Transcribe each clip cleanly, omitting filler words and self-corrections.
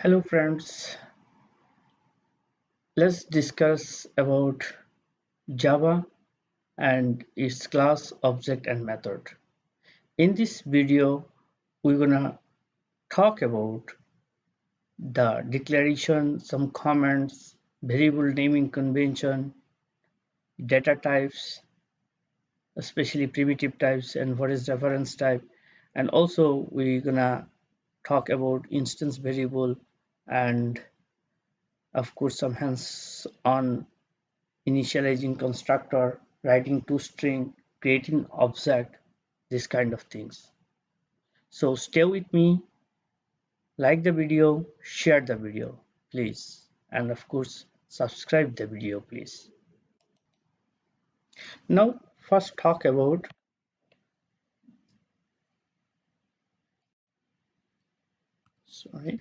Hello friends, let's discuss about Java and its class, object and method. In this video, we're gonna talk about the declaration, some comments, variable naming convention, data types, especially primitive types and what is reference type. And also we're gonna talk about instance variable and of course some hands-on initializing constructor, writing toString, creating object, this kind of things. So stay with me, like the video, share the video, please. And of course, subscribe the video, please. Now, first talk about, sorry,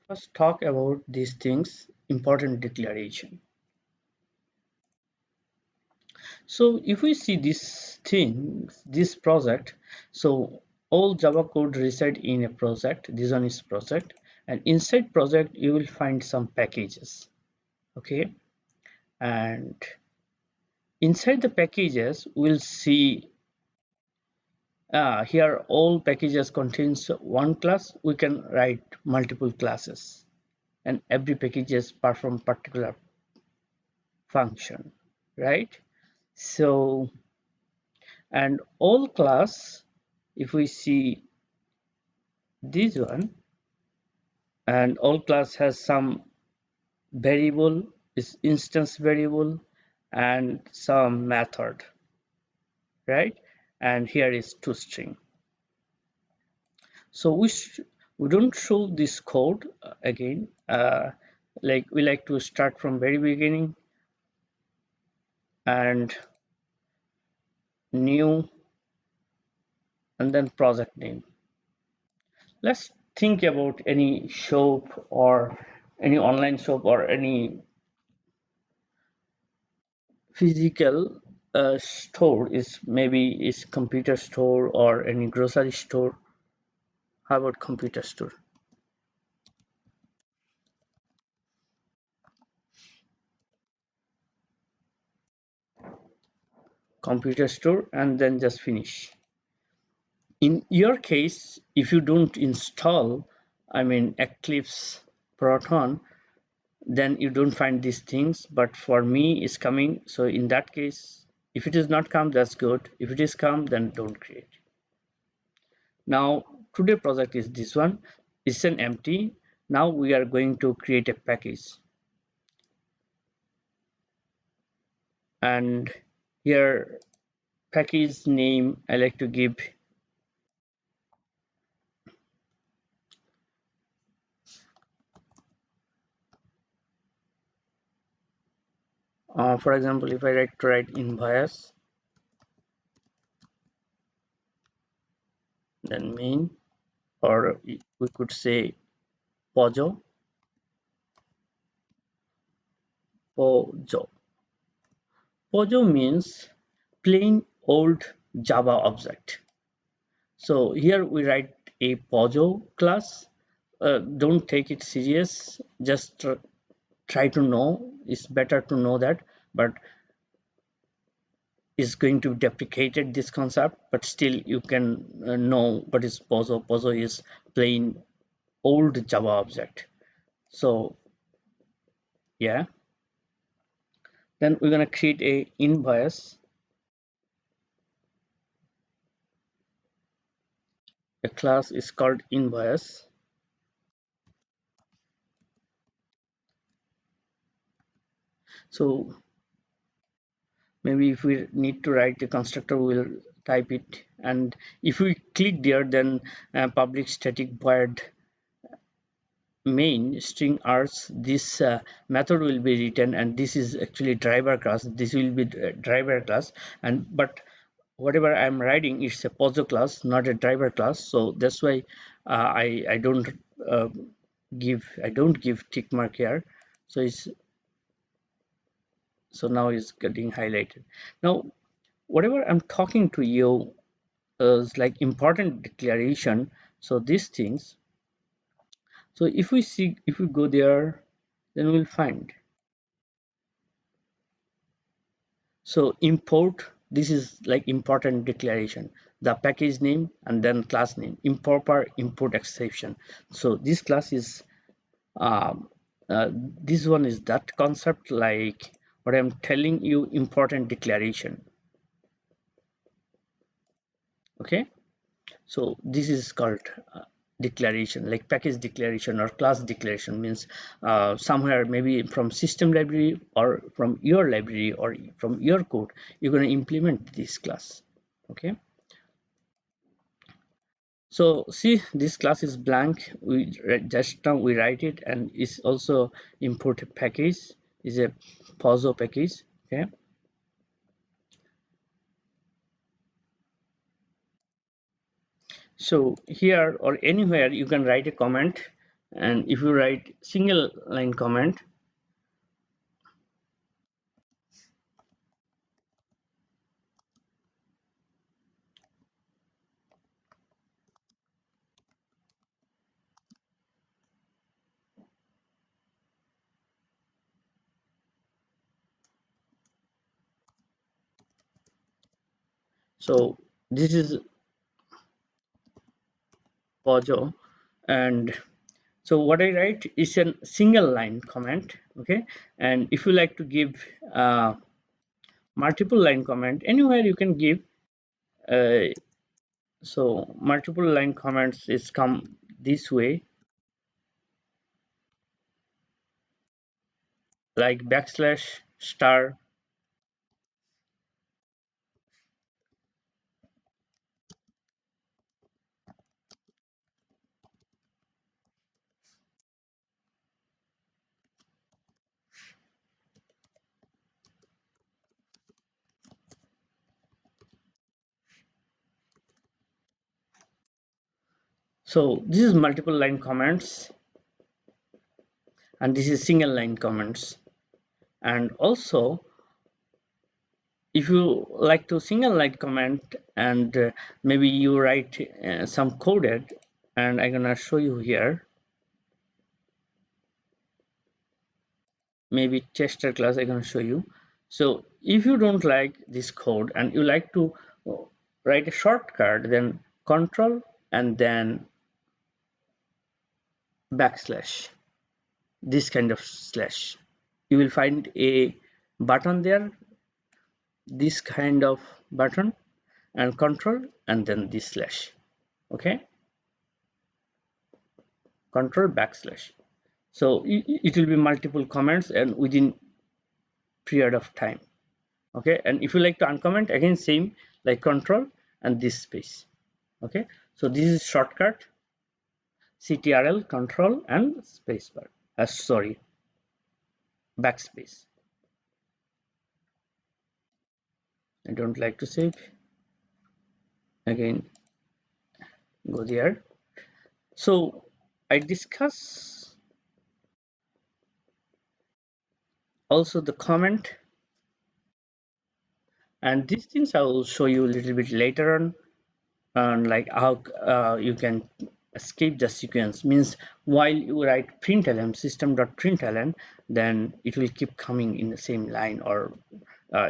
first talk about these things, important declaration. So if we see this thing, this project, so all Java code reside in a project. This one is project, and inside project you will find some packages. Okay, and inside the packages we'll see here all packages contains one class. We can write multiple classes, and every packages perform particular function, right? So and all class, if we see this one, and all class has some variable, is instance variable and some method, right? And here is toString. So we don't show this code again, like we like to start from very beginning and new and then project name. Let's think about any shop or any online shop or any physical store, is maybe is computer store or any grocery store. How about computer store? Computer store and then just finish. In your case, if you don't install, I mean Eclipse Proton, then you don't find these things. But for me it's coming, so in that case, if it is not come, that's good. If it is come, then don't create. Now today project is this one. It's an empty. Now we are going to create a package, and here package name I like to give for example, if I like to write invoice, then main, or we could say pojo. Pojo means plain old Java object. So here we write a Pojo class. Don't take it serious. Just try to know. It's better to know that, but is going to be deprecated this concept. But still, you can know what is Pojo. Pojo is plain old Java object. So yeah. Then we're gonna create a invoice. A class is called invoice. So maybe if we need to write the constructor, we'll type it, and if we click there, then public static void main string args, this method will be written, and this is actually driver class. This will be driver class, and but whatever I'm writing, it's a pojo class, not a driver class. So that's why I don't uh, give tick mark here. So it's, so now it's getting highlighted. Now whatever I'm talking to you is like important declaration. So these things, So if we go there, then we'll find. So import, this is like important declaration, the package name and then class name, improper import exception. So this class is um, this one is that concept, like what I'm telling you, important declaration. Okay, so this is called declaration, like package declaration or class declaration, means somewhere maybe from system library or from your library or from your code, you're going to implement this class. Okay, so see, this class is blank. We just now we write it, and it's also import package, is a poso package. Okay, so here or anywhere you can write a comment, and if you write single line comment, so this is pojo, and so what I write is a single line comment. Okay, and if you like to give multiple line comment, anywhere you can give. uh, so multiple line comments is come this way, like backslash star. So this is multiple line comments, and this is single line comments. And also, if you like to single line comment, and maybe you write some coded, and I'm gonna show you here, maybe tester class I'm gonna show you. So if you don't like this code and you like to uh, write a shortcut, then control and then backslash, this kind of slash, you will find a button there, this kind of button, and control and then this slash. Okay, control backslash. So it will be multiple comments and within period of time. Okay, and if you like to uncomment, again same, like control and this space. Okay, so this is shortcut, ctrl control and spacebar, sorry, backspace. I don't like to save, again go there. So I discuss also the comment, and these things I will show you a little bit later on, and like how you can escape the sequence, means while you write println system.println, then it will keep coming in the same line, or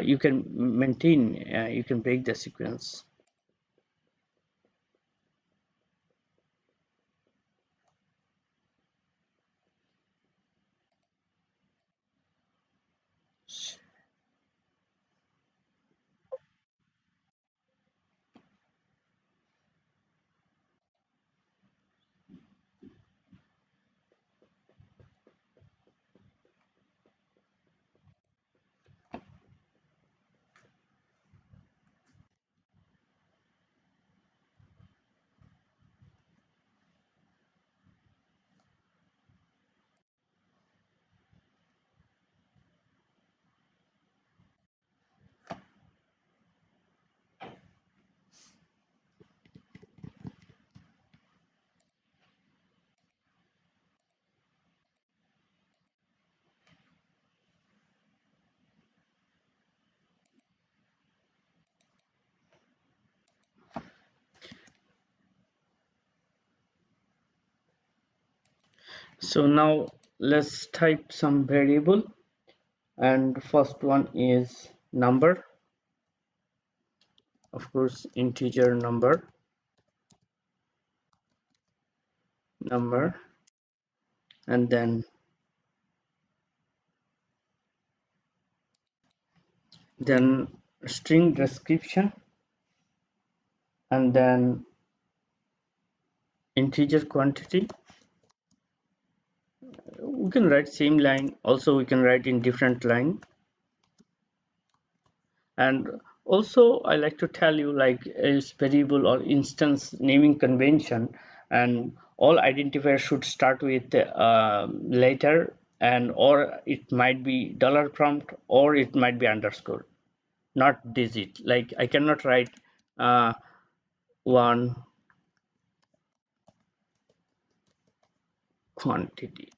you can maintain, you can break the sequence. So now let's type some variable, and first one is number, of course integer number, and then string description, and then integer quantity. We can write same line, also we can write in different line. And also I like to tell you, like, is variable or instance naming convention, and all identifiers should start with letter, and or it might be dollar prompt, or it might be underscore, not digit. Like I cannot write one quantity.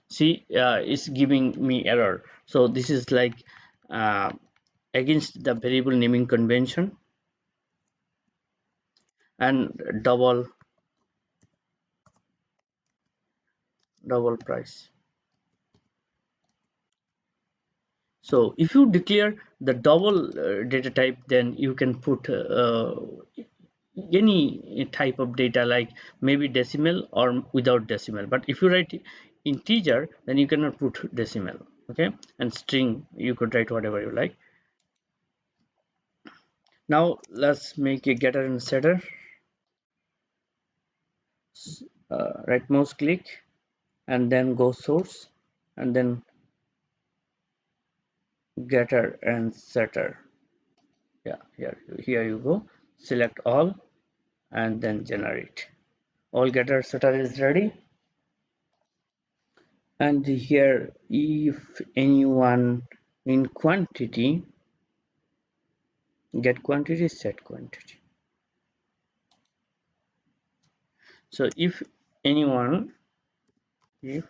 See, it's giving me error. So this is like uh, against the variable naming convention. And double price. So if you declare the double data type, then you can put any type of data, like maybe decimal or without decimal. But if you write integer, then you cannot put decimal. Okay, and string, you could write whatever you like. Now let's make a getter and setter. Right mouse click, and then go source, and then getter and setter. Yeah, here you go. Select all, and then generate. All getter setter is ready. And here, if anyone in quantity, get quantity, set quantity. So if anyone, if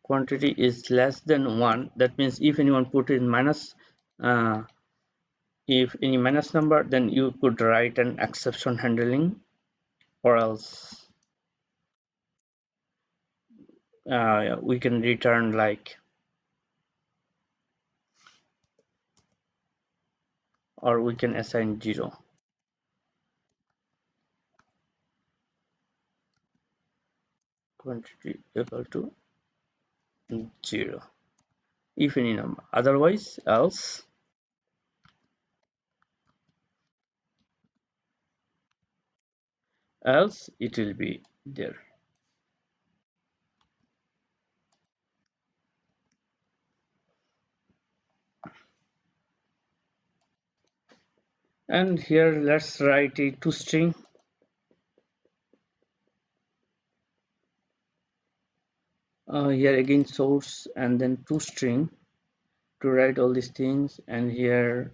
quantity is less than 1, that means if anyone put in minus, if any minus number, then you could write an exception handling, or else we can return like, or we can assign 0. Quantity equal to 0 if any number, otherwise else it will be there. And here let's write a toString. Here again source, and then toString to write all these things, and here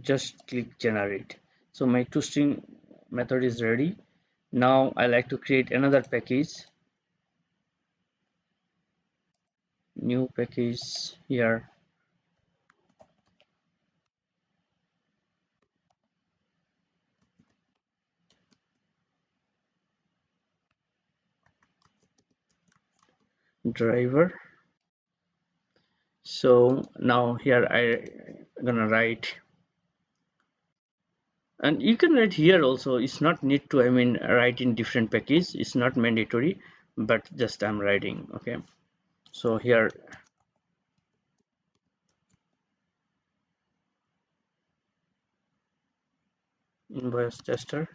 just click generate. So my toString method is ready. Now I like to create another package, new package here. Driver. So now here I'm gonna write, and you can write here also. It's not need to, I mean, write in different package. It's not mandatory, but just I'm writing. Okay, so here invoice tester,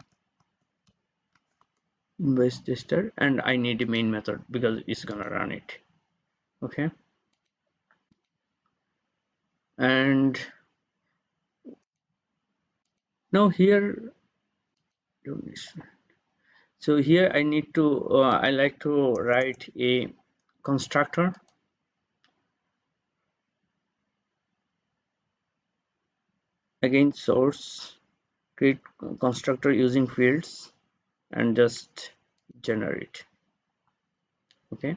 and I need a main method because it's gonna run it. Okay, and now here, so here I need to I like to write a constructor. Again source, create constructor using fields, and just generate. Okay,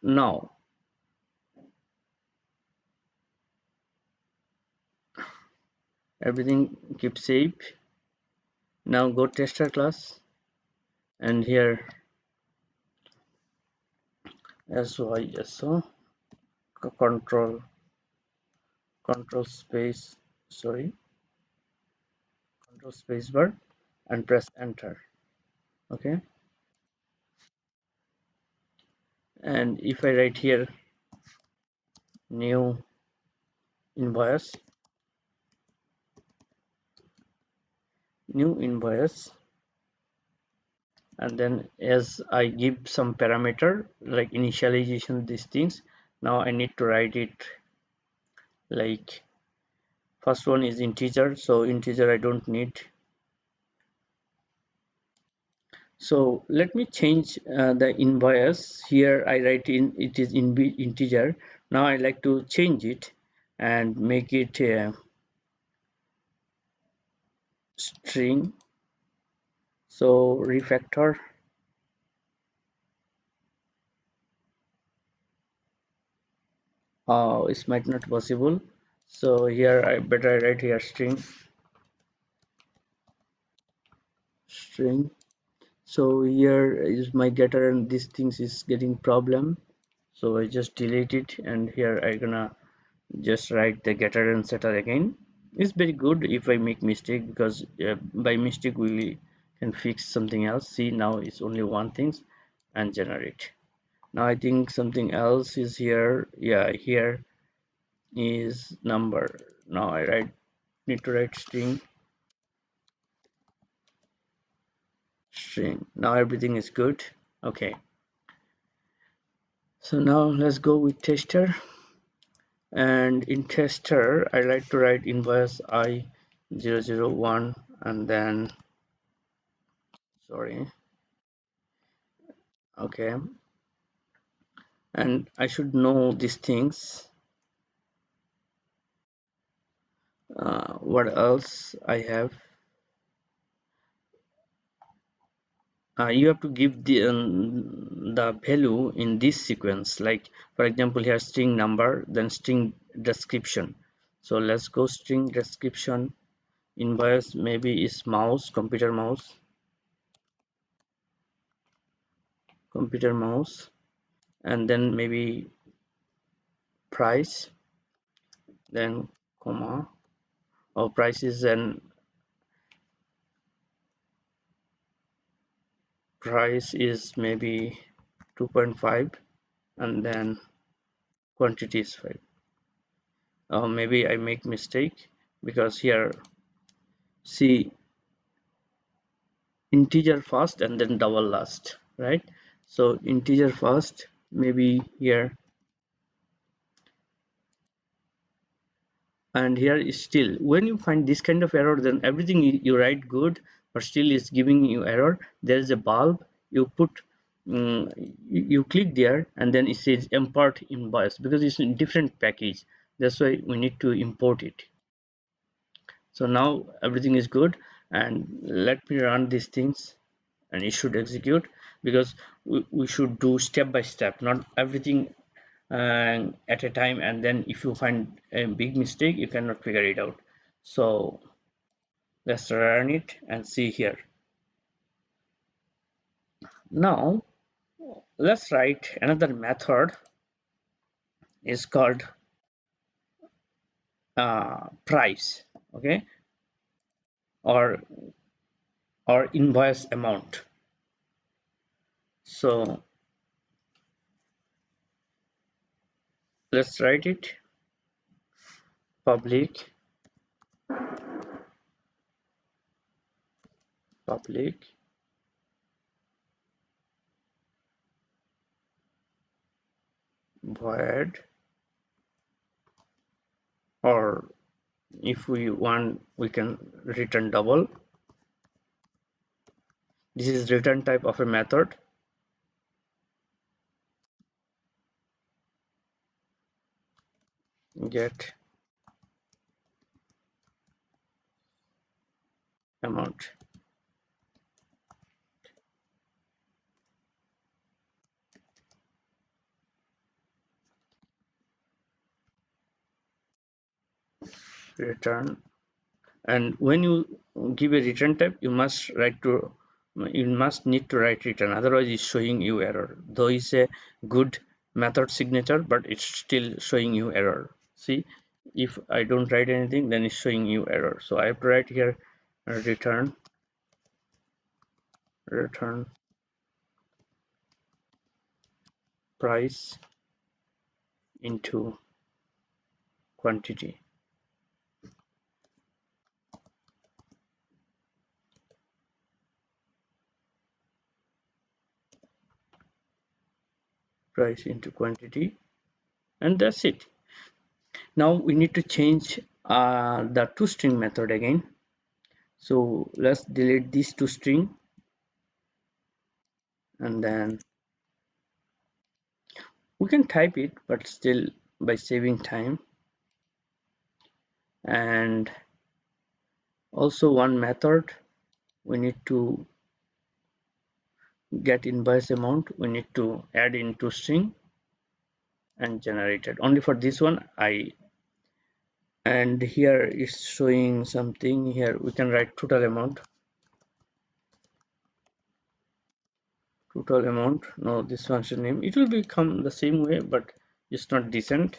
now everything keep safe. Now go tester class, and here SYSO control space, sorry, control space bar, and press enter. Okay, and if I write here new invoice, and then as I give some parameter like initialization, these things, now I need to write it like first one is integer, so integer I don't need. So let me change the invoice. Here I write in it is in integer. Now I like to change it and make it a string. So refactor, it might not possible, so here I better write here string. So here is my getter, and these things is getting problem, so I just delete it, and here I gonna just write the getter and setter again. It's very good if I make mistake, because by mistake we can fix something else. See, now it's only one thing, and generate. Now I think something else is here. Yeah, here is number. Now I need to write string. Now everything is good. Okay, so now let's go with tester. And in tester I like to write invoice I001, and then sorry, okay, and I should know these things. What else I have? You have to give the value in this sequence, like for example here string number, then string description. So let's go string description. Invoice maybe is mouse, computer mouse, and then maybe price, then comma, or price is an price is maybe 2.5, and then quantity is 5. Maybe I make mistake, because here see integer first and then double last, right? So integer first, maybe here, and here is still. When you find this kind of error, then everything you write good but still is giving you error, there is a bulb, you put you click there, and then it says import invoice, because it's in different package. That's why we need to import it. So now everything is good, and let me run these things, and it should execute, because we should do step by step, not everything at a time, and then if you find a big mistake you cannot figure it out. So let's run it and see here. Now let's write another method, is called price, okay, or invoice amount. So let's write it public void, or if we want we can return double. This is return type of a method. Get amount. Return And when you give a return type, you must need to write return, otherwise it's showing you error. Though it's a good method signature, but it's still showing you error. See, if I don't write anything, then it's showing you error. So I have to write here return price into quantity. Price into quantity, and that's it. Now we need to change the toString method again. So let's delete this toString, and then we can type it, but still by saving time. And also one method, we need to get invoice amount, we need to add into string and generate it. Only for this one and here it's showing something. Here we can write total amount. No, this function name, it will become the same way, but it's not decent.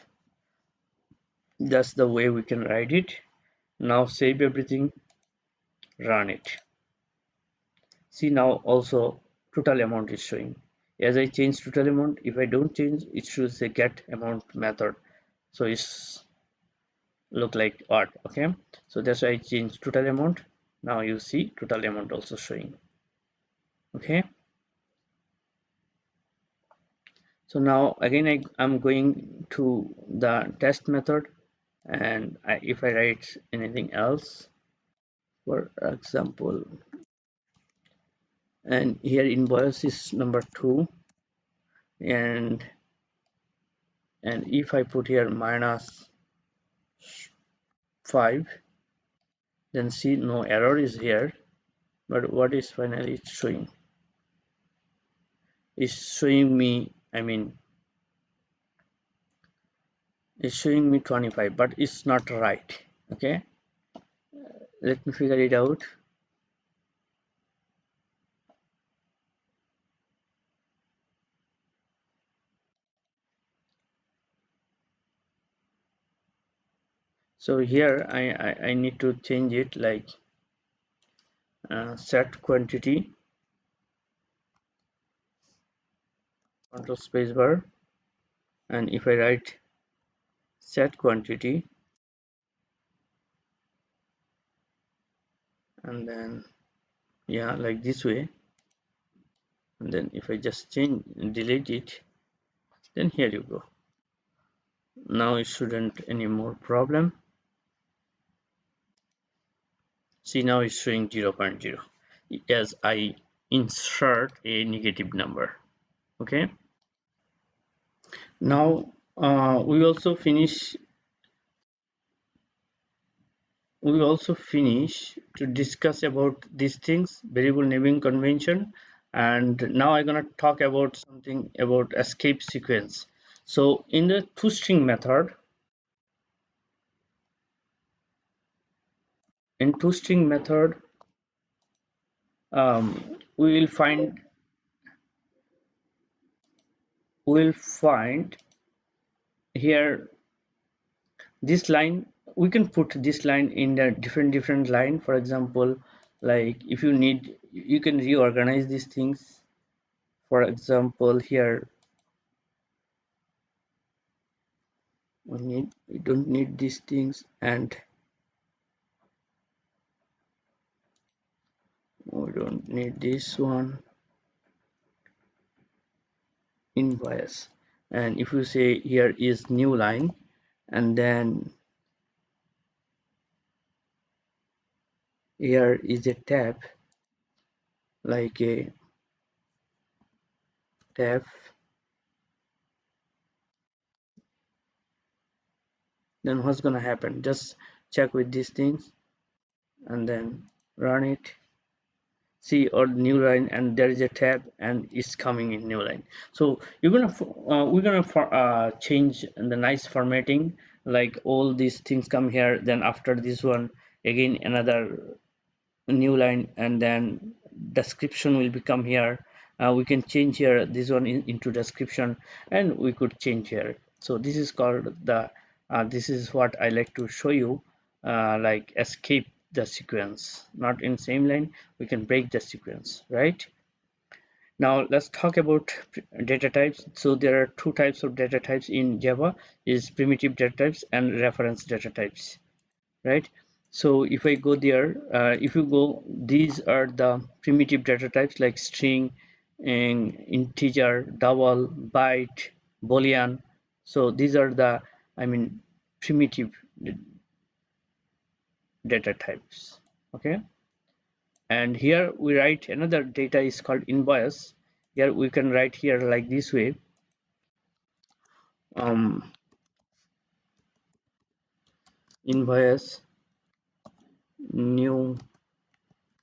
That's the way we can write it. Now save everything, run it. See, now also total amount is showing. As I change total amount, if I don't change, it should say get amount method. So it's look like odd. Okay, so that's why I change total amount. Now you see total amount also showing. Okay, so now again I'm going to the test method, and if I write anything else, for example, and here invoice is number 2, and if I put here -5, then see no error is here, but what is finally showing? It's showing me, it's showing me 25, but it's not right. Okay, let me figure it out. So here I need to change it like set quantity, control spacebar, and if I write set quantity, and then yeah, like this way, and then if I just change delete it, then here you go. Now it shouldn't any more problem. See, now it's showing 0.0 as I insert a negative number. Okay, now we also finish to discuss about these things, variable naming convention, and now I'm gonna talk about something about escape sequence. So in the toString method, we will find here this line. We can put this line in a different line. For example, like if you need, you can reorganize these things. For example, here we don't need these things, and we don't need this one invoice. And if you say here is new line, and then here is a tab, like a tab, then what's gonna happen? Just check with these things and then run it. See, or new line, and there is a tab and it's coming in new line. So we're gonna change the nice formatting, like all these things come here, then after this one again another new line, and then description will become here. We can change here this one into description, and we could change here. So this is called the this is what I like to show you, like escape the sequence, not in same line, we can break the sequence, right? Now let's talk about data types. So there are two types of data types in Java, is primitive data types and reference data types, right? So if I go there, if you go, these are the primitive data types like string and integer, double, byte, boolean. So these are the, I mean, primitive data types, okay? And here we write another data is called invoice. Here we can write here like this way, um, invoice new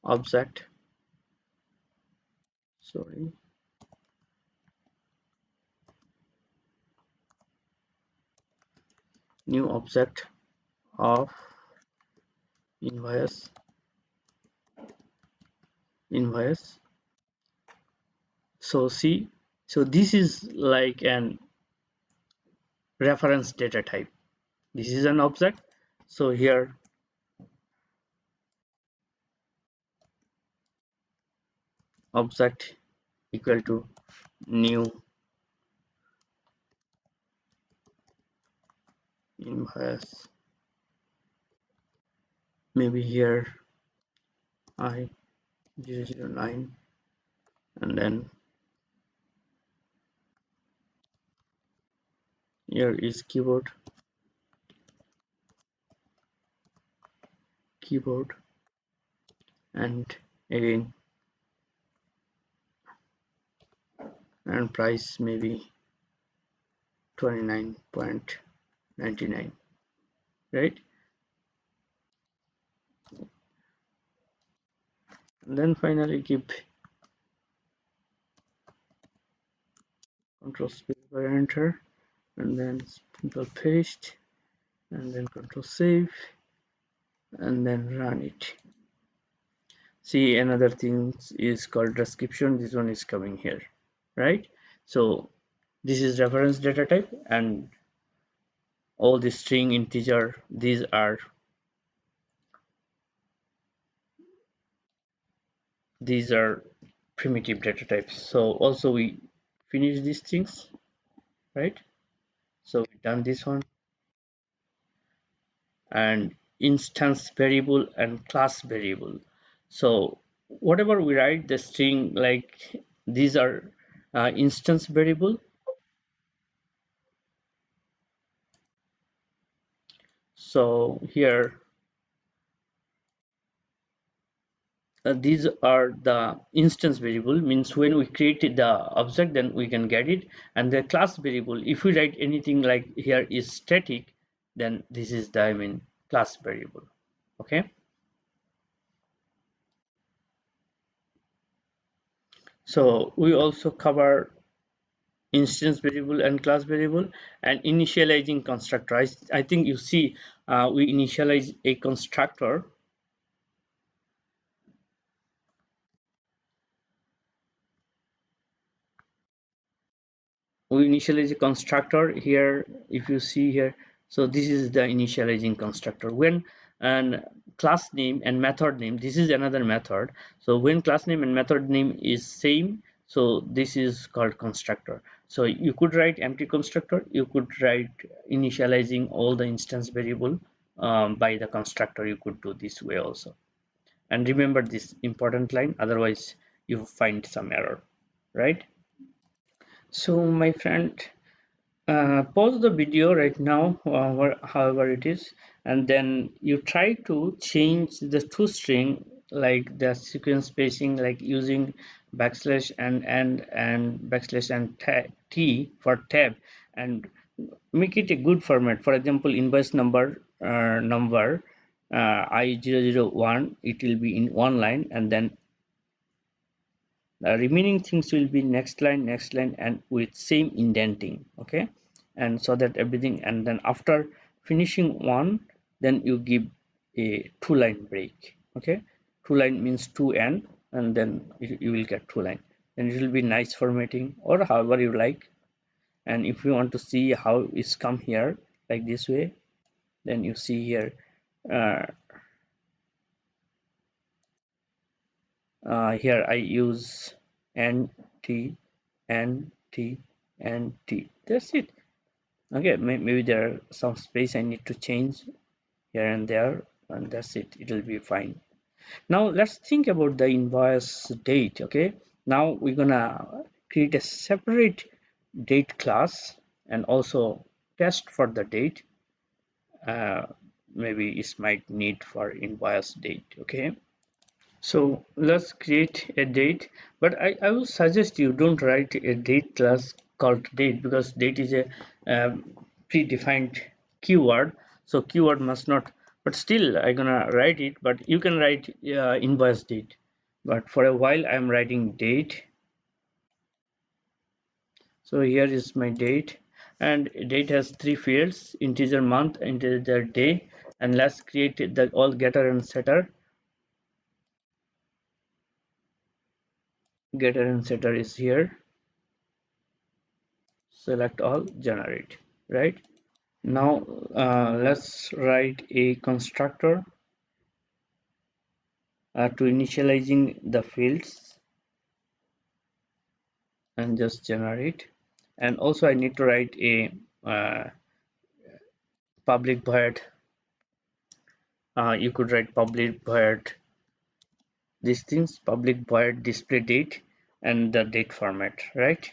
object, sorry, new object of invoice. So see, so this is like an reference data type. This is an object. So here object equal to new invoice, maybe here I009, and then here is keyboard, and again, and price maybe 29.99, right? And then finally keep control space bar, enter, and then simple paste, and then control save, and then run it. See, another thing is called description. This one is coming here, right? So this is reference data type, and all the string, integer, these are primitive data types. So also we finish these things, right? So we done this one, and instance variable and class variable. So whatever we write the string, like these are instance variable. So here these are the instance variable, means when we create the object then we can get it. And the class variable, if we write anything like here is static, then this is the, I mean, class variable, okay? So we also cover instance variable and class variable, and initializing constructor. I think you see, we initialize a constructor. We initialize a constructor here, if you see here. So this is the initializing constructor. When and class name and method name, this is another method. So when class name and method name is same, so this is called constructor. So you could write empty constructor, you could write initializing all the instance variable by the constructor. You could do this way also, and remember this important line, otherwise you find some error, right? So my friend, pause the video right now, however it is, and then you try to change the toString, like the sequence spacing, like using backslash and backslash and t for tab, and make it a good format. For example, invoice number I001, it will be in one line, and then the remaining things will be next line, and with same indenting, okay? And so that everything, and then after finishing one, then you give a two-line break. Okay, two-line means two and then you will get two-line. And it will be nice formatting or however you like. And if you want to see how it's come here like this way, then you see here uh, here I use N T N T N T. That's it. Okay, maybe there are some space I need to change here and there, and that's it. It will be fine. Now let's think about the invoice date. Okay, now we're gonna create a separate date class and also test for the date. Uh, Maybe it might need for invoice date. Okay. So let's create a date, but I will suggest you don't write a date class called date because date is a predefined keyword. So keyword must not, but still I'm gonna write it, but you can write invoice date. But for a while I'm writing date. So here is my date and date has three fields, integer month, integer day, and let's create the all getter and setter. Getter and setter is here. Select all, generate, right? Now let's write a constructor to initializing the fields and just generate. And also I need to write a public void. You could write public void these things, public void display date and the date format, right?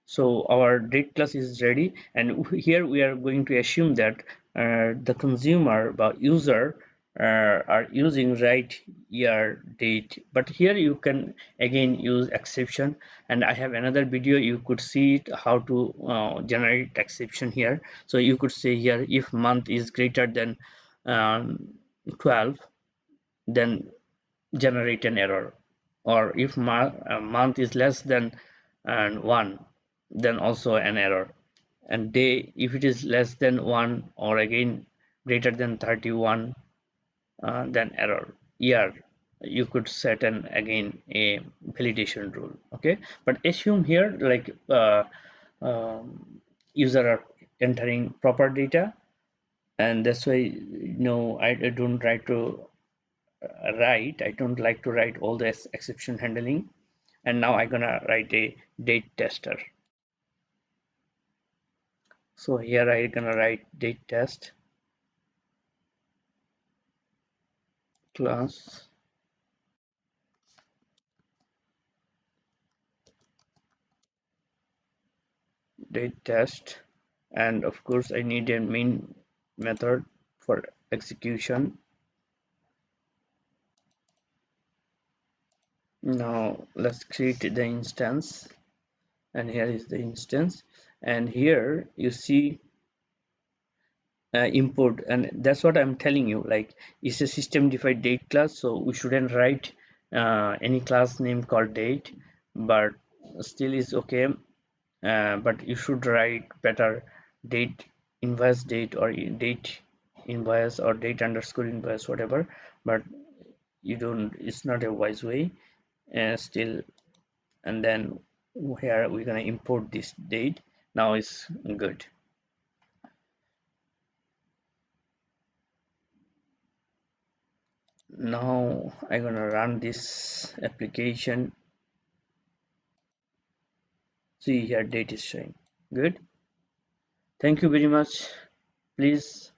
So our date class is ready, and here we are going to assume that the consumer but user are using right year date. But here you can again use exception, and I have another video you could see it how to generate exception here. So you could say here if month is greater than 12, then generate an error, or if month is less than 1, then also an error, and day if it is less than 1 or again greater than 31, then error. Year you could set an again a validation rule. Okay, but assume here like user are entering proper data, and that's why I don't try to I don't like to write all this exception handling. And now I'm gonna write a date tester. So here I'm gonna write date test class date test, and of course I need a main method for execution. Now let's create the instance, and here is the instance, and here you see import, and that's what I'm telling you, like it's a system defined date class, so we shouldn't write any class name called date, but still is okay. But you should write better date invoice date or date invoice or date underscore invoice, whatever, but you don't, it's not a wise way still. And then here we're gonna import this date. Now it's good. Now I'm gonna run this application. See here date is showing good. Thank you very much. Please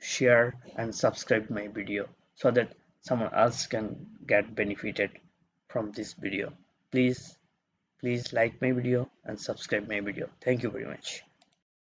share and subscribe my video so that someone else can get benefited from this video. Please like my video and subscribe my video. Thank you very much.